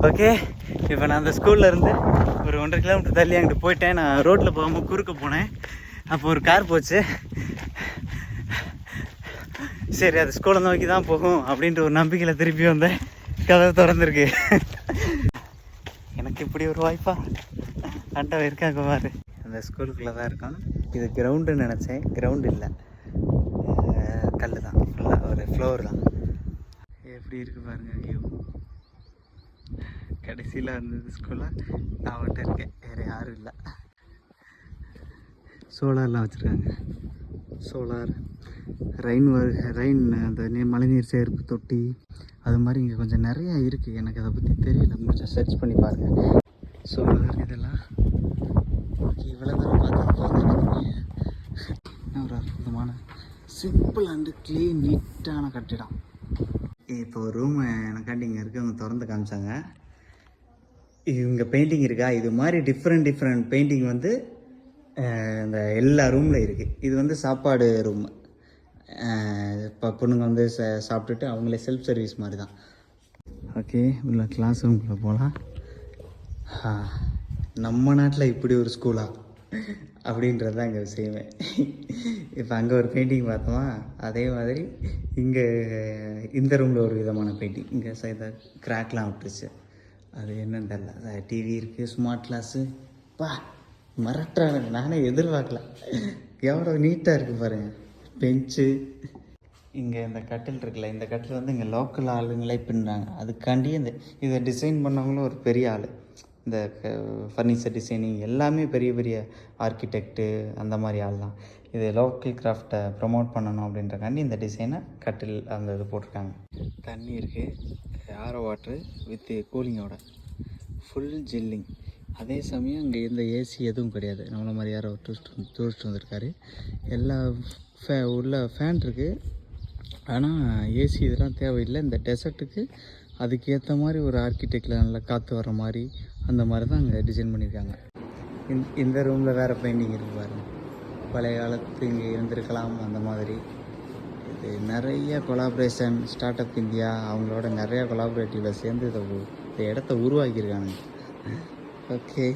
Okay, இப்போ நான் அந்த ஸ்கூலில் இருந்து ஒரு 1.5 கிலோமீட்டர் தள்ளி அங்கிட்டு போயிட்டேன். நான் ரோட்டில் போகாமல் குறுக்க போனேன். அப்போ ஒரு கார் போச்சு. சரி, அது ஸ்கூலை நோக்கி தான் போகும் அப்படின்ட்டு ஒரு நம்பிக்கையில் திருப்பி வந்தேன். கதவு திறந்துருக்கு. எனக்கு இப்படி ஒரு வாய்ப்பா அண்டவை இருக்காங்க பாரு. அந்த ஸ்கூலுக்குள்ளே தான் இருக்கோம். இது கிரவுண்டுன்னு நினச்சேன். கிரவுண்டு இல்லை, கல் தான், ஃபுல்லாக ஒரு ஃப்ளோர் தான். எப்படி இருக்கு பாருங்க வியூ. கடைசியில் வந்தது ஸ்கூலில் நான் மட்டும் இருக்கேன், வேறு யாரும் இல்லை. சோலார்லாம் வச்சுருக்காங்க. சோலார், ரெயின் அந்த மழைநீர் சேர்ப்பு தொட்டி, அது மாதிரி இங்கே கொஞ்சம் நிறையா இருக்குது. எனக்கு அதை பற்றி தெரியல, கொஞ்சம் சர்ச் பண்ணி பாருங்கள். சோலார் இதெல்லாம் இவ்வளோ தான் பார்த்து ஒரு அற்புதமான சிம்பிள் அண்டு க்ளீன் நீட்டான கட்டிடம். இப்போ ஒரு ரூம் எனக்காண்டி இங்கே இருக்கவங்க திறந்து காமிச்சாங்க. இங்கே பெயிண்டிங் இருக்கா, இது மாதிரி டிஃப்ரெண்ட் பெயிண்டிங் வந்து இந்த எல்லா ரூமில் இருக்குது. இது வந்து சாப்பாடு ரூம். இப்போ பொண்ணுங்க வந்து சாப்பிட்டுட்டு அவங்களே செல்ஃப் சர்வீஸ் மாதிரி தான். ஓகே, உள்ள கிளாஸ் ரூம்குள்ளே போகலாம். நம்ம நாட்டில் இப்படி ஒரு ஸ்கூலா அப்படின்றது தான் இங்கே விஷயமே. இப்போ அங்கே ஒரு பெயிண்டிங் பார்த்தோமா, அதே மாதிரி இங்கே இந்த ரூமில் ஒரு விதமான பெயிண்டிங். இங்கே இதை கிராக்லாம் விட்டுருச்சு, அது என்னன்னு தெரியல. டிவி இருக்குது, ஸ்மார்ட் கிளாஸு. பா மறட்டுறாங்க, நானே எதிர்பார்க்கல. எவ்வளோ நீட்டாக இருக்குது பாருங்கள். பெஞ்சு, இங்கே இந்த கட்டில் இருக்குல்ல, இந்த கட்டில் வந்து இங்கே லோக்கல் ஆளுங்களே பின்னுறாங்க. அதுக்காண்டி இதை டிசைன் பண்ணவங்களும் ஒரு பெரிய ஆள். இந்த ஃபர்னிச்சர் டிசைனிங் எல்லாமே பெரிய பெரிய ஆர்கிடெக்டு அந்த மாதிரி ஆள் தான். இது லோக்கல் கிராஃப்டை ப்ரமோட் பண்ணணும் அப்படின்றக்காண்டி இந்த டிசைனை கட்டில் அந்த இது போட்டிருக்காங்க. தண்ணி இருக்குது, ஆரோ வாட்ரு வித் கூலிங்கோட, ஃபுல் ஜில்லிங். அதே சமயம் இங்கே எந்த ஏசி எதுவும் கிடையாது. நம்மள மாதிரி யாரோ டூரிஸ்ட் வந்திருக்காரு. எல்லா உள்ள ஃபேன் இருக்குது, ஆனால் ஏசி இதெல்லாம் தேவையில்லை. இந்த டெசர்ட்டுக்கு அதுக்கேற்ற மாதிரி ஒரு ஆர்கிடெக்டில் நல்லா காற்று வர மாதிரி அந்த மாதிரி தான் அங்கே டிசைன் பண்ணியிருக்காங்க. இந்த ரூமில் வேறு பெயிண்டிங் இருக்குது பாருங்க. பழைய காலத்து இங்கே இருந்திருக்கலாம் அந்த மாதிரி. இது நிறைய கொலாபரேஷன், ஸ்டார்ட் அப் இந்தியா அவங்களோட நிறையா கொலாபரேட்டிவில் சேர்ந்து இந்த இடத்த உருவாக்கியிருக்காங்க. ஓகே.